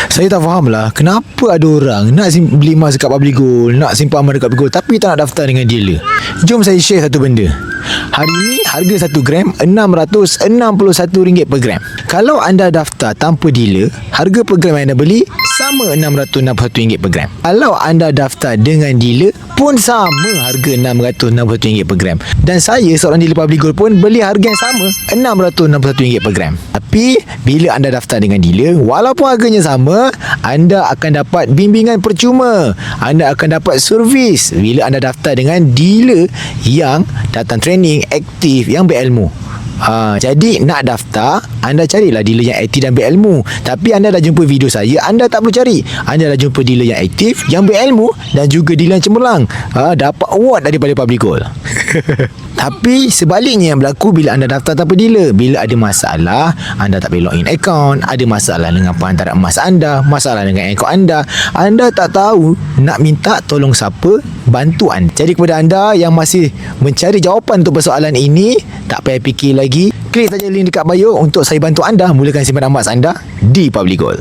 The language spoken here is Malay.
Saya tak faham lah kenapa ada orang nak beli emas dekat Public Gold, nak simpan emas dekat Public Gold, tapi tak nak daftar dengan dealer. Jom saya share satu benda. Hari ini harga 1 gram RM661 per gram. Kalau anda daftar tanpa dealer, harga per gram yang anda beli sama RM661 per gram. Kalau anda daftar dengan dealer pun sama harga RM661 per gram. Dan saya seorang dealer Public Gold pun beli harga yang sama RM661 per gram. Tapi bila anda daftar dengan dealer, walaupun harganya sama, anda akan dapat bimbingan percuma, anda akan dapat servis bila anda daftar dengan dealer yang datang training, aktif, yang berilmu. Jadi nak daftar, anda carilah dealer yang aktif dan berilmu. Tapi anda dah jumpa video saya, anda tak perlu cari. Anda dah jumpa dealer yang aktif, yang berilmu, dan juga dealer yang cemerlang, dapat award daripada Public Gold. Tapi sebaliknya yang berlaku bila anda daftar tanpa dealer, bila ada masalah, anda tak boleh login account, ada masalah dengan perantaraan emas anda, masalah dengan akaun anda tak tahu nak minta tolong siapa bantu anda. Jadi kepada anda yang masih mencari jawapan untuk persoalan ini, tak payah fikir lagi, klik saja link dekat bio untuk saya bantu anda mulakan simpanan emas anda di Public Gold.